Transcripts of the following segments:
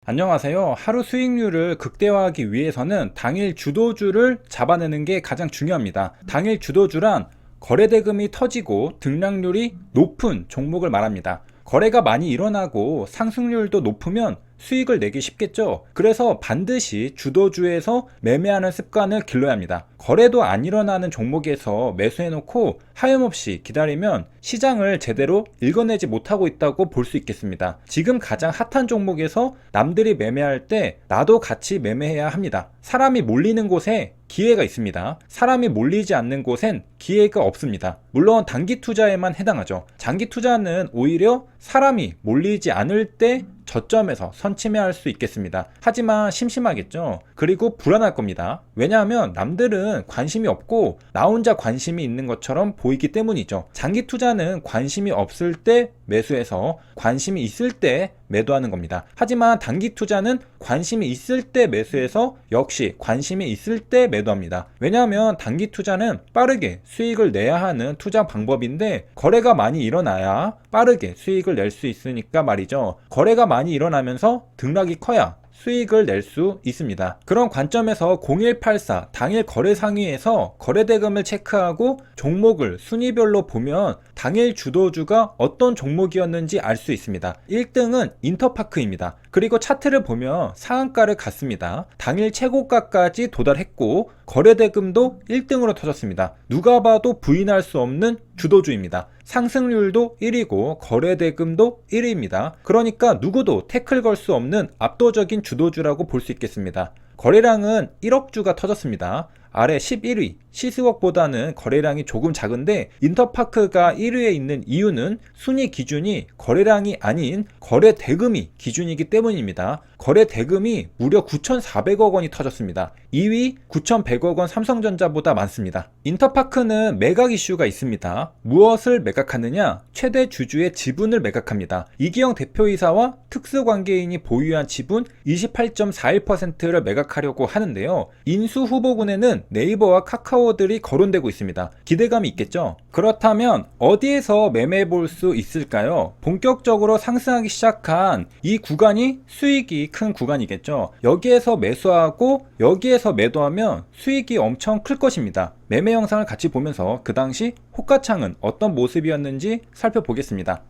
안녕하세요. 하루 수익률을 극대화하기 위해서는 당일 주도주를 잡아내는 게 가장 중요합니다. 당일 주도주란 거래대금이 터지고 등락률이 높은 종목을 말합니다. 거래가 많이 일어나고 상승률도 높으면 수익을 내기 쉽겠죠. 그래서 반드시 주도주에서 매매하는 습관을 길러야 합니다. 거래도 안 일어나는 종목에서 매수해놓고 하염없이 기다리면 시장을 제대로 읽어내지 못하고 있다고 볼 수 있겠습니다. 지금 가장 핫한 종목에서 남들이 매매할 때 나도 같이 매매해야 합니다. 사람이 몰리는 곳에 기회가 있습니다. 사람이 몰리지 않는 곳엔 기회가 없습니다. 물론 단기 투자에만 해당하죠. 장기 투자는 오히려 사람이 몰리지 않을 때 저점에서 선침해할 수 있겠습니다. 하지만 심심하겠죠. 그리고 불안할 겁니다. 왜냐하면 남들은 관심이 없고 나 혼자 관심이 있는 것처럼 보이기 때문이죠. 장기 투자는 관심이 없을 때 매수해서 관심이 있을 때 매도하는 겁니다. 하지만 단기 투자는 관심이 있을 때 매수해서 역시 관심이 있을 때 매도합니다. 왜냐하면 단기 투자는 빠르게 수익을 내야 하는 투자 방법인데 거래가 많이 일어나야 빠르게 수익을 낼 수 있으니까 말이죠. 거래가 많이 일어나면서 등락이 커야 수익을 낼 수 있습니다. 그런 관점에서 0184 당일 거래 상위에서 거래대금을 체크하고 종목을 순위별로 보면 당일 주도주가 어떤 종목이었는지 알 수 있습니다. 1등은 인터파크입니다. 그리고 차트를 보면 상한가를 갔습니다. 당일 최고가까지 도달했고 거래대금도 1등으로 터졌습니다. 누가 봐도 부인할 수 없는 주도주입니다. 상승률도 1위고 거래대금도 1위입니다. 그러니까 누구도 태클 걸 수 없는 압도적인 주도주라고 볼 수 있겠습니다. 거래량은 1억 주가 터졌습니다. 아래 11위 시스웍보다는 거래량이 조금 작은데 인터파크가 1위에 있는 이유는 순위 기준이 거래량이 아닌 거래 대금이 기준이기 때문입니다. 거래 대금이 무려 9,400억 원이 터졌습니다. 2위 9,100억 원 삼성전자보다 많습니다. 인터파크는 매각 이슈가 있습니다. 무엇을 매각하느냐? 최대 주주의 지분을 매각합니다. 이기영 대표이사와 특수관계인이 보유한 지분 28.41%를 매각하려고 하는데요. 인수 후보군에는 네이버와 카카오들이 거론되고 있습니다. 기대감이 있겠죠? 그렇다면 어디에서 매매해 볼 수 있을까요? 본격적으로 상승하기 시작한 이 구간이 수익이 큰 구간이겠죠. 여기에서 매수하고 여기에서 매도하면 수익이 엄청 클 것입니다. 매매 영상을 같이 보면서 그 당시 호가창은 어떤 모습이었는지 살펴보겠습니다.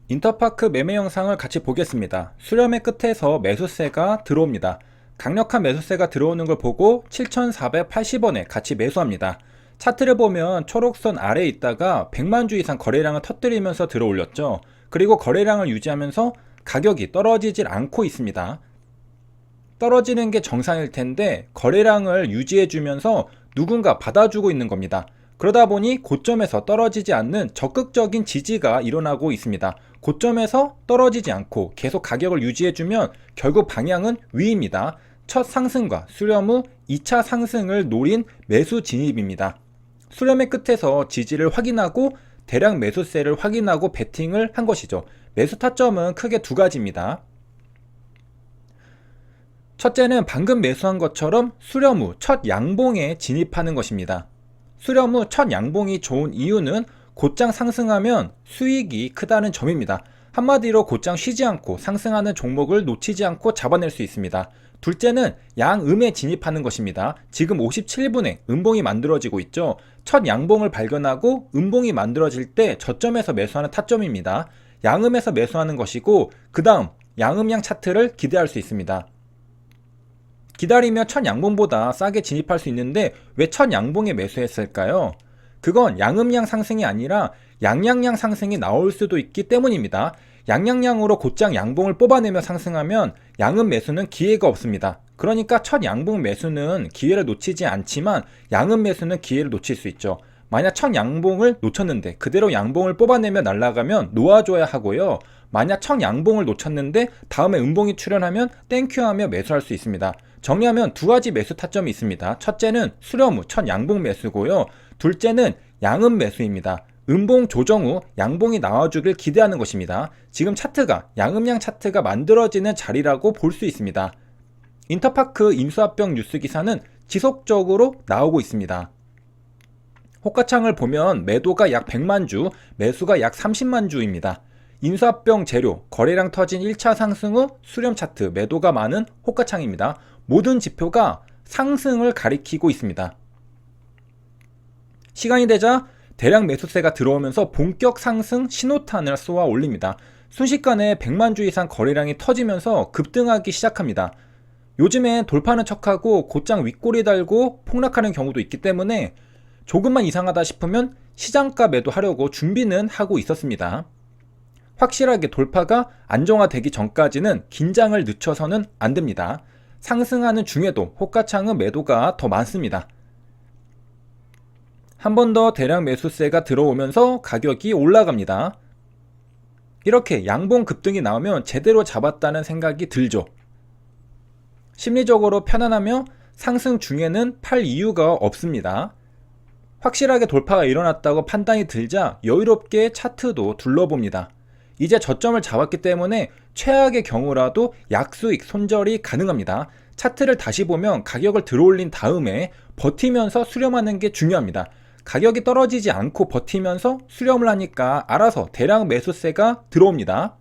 인터파크 매매 영상을 같이 보겠습니다. 수렴의 끝에서 매수세가 들어옵니다. 강력한 매수세가 들어오는 걸 보고 7,480원에 같이 매수합니다. 차트를 보면 초록선 아래에 있다가 100만 주 이상 거래량을 터뜨리면서 들어올렸죠. 그리고 거래량을 유지하면서 가격이 떨어지질 않고 있습니다. 떨어지는 게 정상일 텐데 거래량을 유지해주면서 누군가 받아주고 있는 겁니다. 그러다 보니 고점에서 떨어지지 않는 적극적인 지지가 일어나고 있습니다. 고점에서 떨어지지 않고 계속 가격을 유지해주면 결국 방향은 위입니다. 첫 상승과 수렴 후 2차 상승을 노린 매수 진입입니다. 수렴의 끝에서 지지를 확인하고 대량 매수세를 확인하고 베팅을 한 것이죠. 매수 타점은 크게 두 가지입니다. 첫째는 방금 매수한 것처럼 수렴 후 첫 양봉에 진입하는 것입니다. 수렴 후 첫 양봉이 좋은 이유는 곧장 상승하면 수익이 크다는 점입니다. 한마디로 곧장 쉬지 않고 상승하는 종목을 놓치지 않고 잡아낼 수 있습니다. 둘째는 양음에 진입하는 것입니다. 지금 57분에 음봉이 만들어지고 있죠. 첫 양봉을 발견하고 음봉이 만들어질 때 저점에서 매수하는 타점입니다. 양음에서 매수하는 것이고 그 다음 양음양 차트를 기대할 수 있습니다. 기다리며 첫 양봉보다 싸게 진입할 수 있는데 왜 첫 양봉에 매수했을까요? 그건 양음양 상승이 아니라 양양양 상승이 나올 수도 있기 때문입니다. 양양양으로 곧장 양봉을 뽑아내며 상승하면 양음 매수는 기회가 없습니다. 그러니까 첫 양봉 매수는 기회를 놓치지 않지만 양음 매수는 기회를 놓칠 수 있죠. 만약 첫 양봉을 놓쳤는데 그대로 양봉을 뽑아내며 날아가면 놓아줘야 하고요. 만약 첫 양봉을 놓쳤는데 다음에 음봉이 출현하면 땡큐 하며 매수할 수 있습니다. 정리하면 두 가지 매수 타점이 있습니다. 첫째는 수렴 후 첫 양봉 매수고요. 둘째는 양음 매수입니다. 음봉 조정 후 양봉이 나와주길 기대하는 것입니다. 지금 차트가 양음양 차트가 만들어지는 자리라고 볼 수 있습니다. 인터파크 인수합병 뉴스 기사는 지속적으로 나오고 있습니다. 호가창을 보면 매도가 약 100만 주, 매수가 약 30만 주입니다. 인수합병 재료, 거래량 터진 1차 상승 후 수렴 차트, 매도가 많은 호가창입니다. 모든 지표가 상승을 가리키고 있습니다. 시간이 되자 대량 매수세가 들어오면서 본격 상승 신호탄을 쏘아 올립니다. 순식간에 100만 주 이상 거래량이 터지면서 급등하기 시작합니다. 요즘엔 돌파하는 척하고 곧장 윗꼬리 달고 폭락하는 경우도 있기 때문에 조금만 이상하다 싶으면 시장가 매도하려고 준비는 하고 있었습니다. 확실하게 돌파가 안정화되기 전까지는 긴장을 늦춰서는 안 됩니다. 상승하는 중에도 호가창은 매도가 더 많습니다. 한 번 더 대량 매수세가 들어오면서 가격이 올라갑니다. 이렇게 양봉 급등이 나오면 제대로 잡았다는 생각이 들죠. 심리적으로 편안하며 상승 중에는 팔 이유가 없습니다. 확실하게 돌파가 일어났다고 판단이 들자 여유롭게 차트도 둘러봅니다. 이제 저점을 잡았기 때문에 최악의 경우라도 약수익 손절이 가능합니다. 차트를 다시 보면 가격을 들어올린 다음에 버티면서 수렴하는 게 중요합니다. 가격이 떨어지지 않고 버티면서 수렴을 하니까 알아서 대량 매수세가 들어옵니다.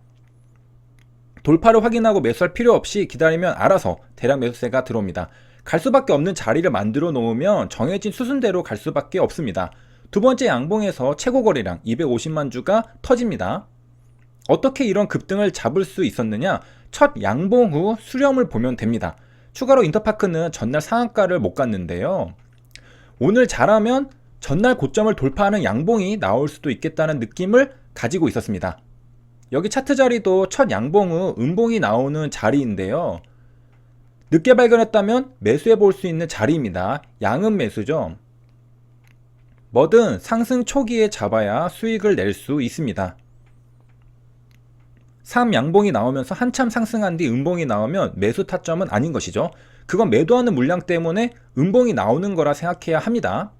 돌파를 확인하고 매수할 필요 없이 기다리면 알아서 대량 매수세가 들어옵니다. 갈 수밖에 없는 자리를 만들어 놓으면 정해진 수순대로 갈 수밖에 없습니다. 두 번째 양봉에서 최고 거래량 250만 주가 터집니다. 어떻게 이런 급등을 잡을 수 있었느냐? 첫 양봉 후 수렴을 보면 됩니다. 추가로 인터파크는 전날 상한가를 못 갔는데요. 오늘 잘하면 전날 고점을 돌파하는 양봉이 나올 수도 있겠다는 느낌을 가지고 있었습니다. 여기 차트 자리도 첫 양봉 후 음봉이 나오는 자리인데요. 늦게 발견했다면 매수해 볼 수 있는 자리입니다. 양은 매수죠. 뭐든 상승 초기에 잡아야 수익을 낼 수 있습니다. 3양봉이 나오면서 한참 상승한 뒤 음봉이 나오면 매수 타점은 아닌 것이죠. 그건 매도하는 물량 때문에 음봉이 나오는 거라 생각해야 합니다.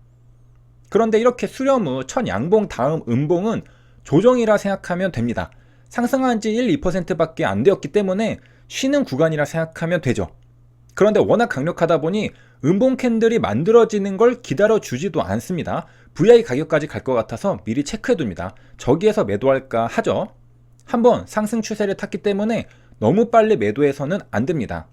그런데 이렇게 수렴 후 첫 양봉 다음 음봉은 조정이라 생각하면 됩니다. 상승한 지 1, 2%밖에 안 되었기 때문에 쉬는 구간이라 생각하면 되죠. 그런데 워낙 강력하다 보니 음봉 캔들이 만들어지는 걸 기다려 주지도 않습니다. VI 가격까지 갈 것 같아서 미리 체크해 둡니다. 저기에서 매도할까 하죠. 한번 상승 추세를 탔기 때문에 너무 빨리 매도해서는 안 됩니다.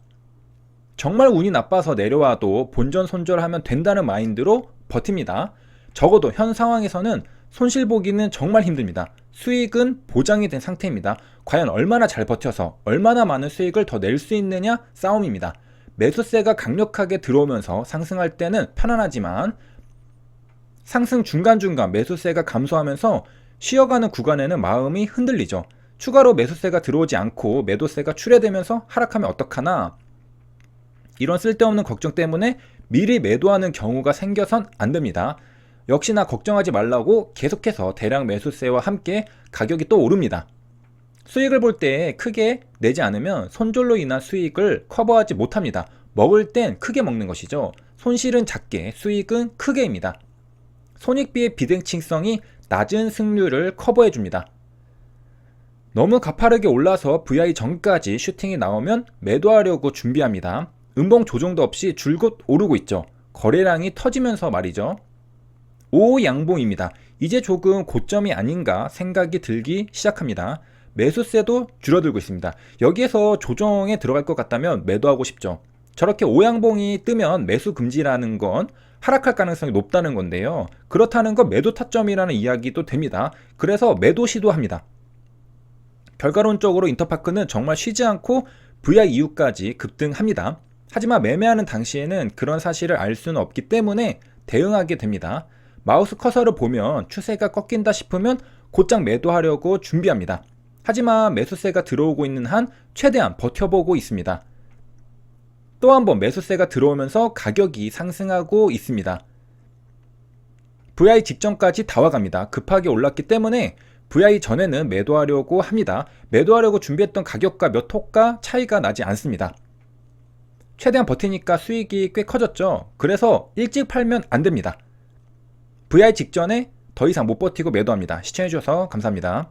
정말 운이 나빠서 내려와도 본전 손절하면 된다는 마인드로 버팁니다. 적어도 현 상황에서는 손실 보기는 정말 힘듭니다. 수익은 보장이 된 상태입니다. 과연 얼마나 잘 버텨서 얼마나 많은 수익을 더 낼 수 있느냐 싸움입니다. 매수세가 강력하게 들어오면서 상승할 때는 편안하지만 상승 중간중간 매수세가 감소하면서 쉬어가는 구간에는 마음이 흔들리죠. 추가로 매수세가 들어오지 않고 매도세가 출회되면서 하락하면 어떡하나, 이런 쓸데없는 걱정 때문에 미리 매도하는 경우가 생겨선 안 됩니다. 역시나 걱정하지 말라고 계속해서 대량 매수세와 함께 가격이 또 오릅니다. 수익을 볼 때 크게 내지 않으면 손절로 인한 수익을 커버하지 못합니다. 먹을 땐 크게 먹는 것이죠. 손실은 작게, 수익은 크게입니다. 손익비의 비대칭성이 낮은 승률을 커버해 줍니다. 너무 가파르게 올라서 VI 전까지 슈팅이 나오면 매도하려고 준비합니다. 음봉 조정도 없이 줄곧 오르고 있죠. 거래량이 터지면서 말이죠. 5 양봉입니다. 이제 조금 고점이 아닌가 생각이 들기 시작합니다. 매수세도 줄어들고 있습니다. 여기에서 조정에 들어갈 것 같다면 매도하고 싶죠. 저렇게 5양봉이 뜨면 매수 금지라는 건 하락할 가능성이 높다는 건데요. 그렇다는 건 매도 타점이라는 이야기도 됩니다. 그래서 매도 시도합니다. 결과론적으로 인터파크는 정말 쉬지 않고 VI 이후까지 급등합니다. 하지만 매매하는 당시에는 그런 사실을 알 수는 없기 때문에 대응하게 됩니다. 마우스 커서를 보면 추세가 꺾인다 싶으면 곧장 매도하려고 준비합니다. 하지만 매수세가 들어오고 있는 한 최대한 버텨보고 있습니다. 또 한 번 매수세가 들어오면서 가격이 상승하고 있습니다. VI 직전까지 다 와갑니다. 급하게 올랐기 때문에 VI 전에는 매도하려고 합니다. 매도하려고 준비했던 가격과 몇 호가 차이가 나지 않습니다. 최대한 버티니까 수익이 꽤 커졌죠. 그래서 일찍 팔면 안 됩니다. VI 직전에 더 이상 못 버티고 매도합니다. 시청해주셔서 감사합니다.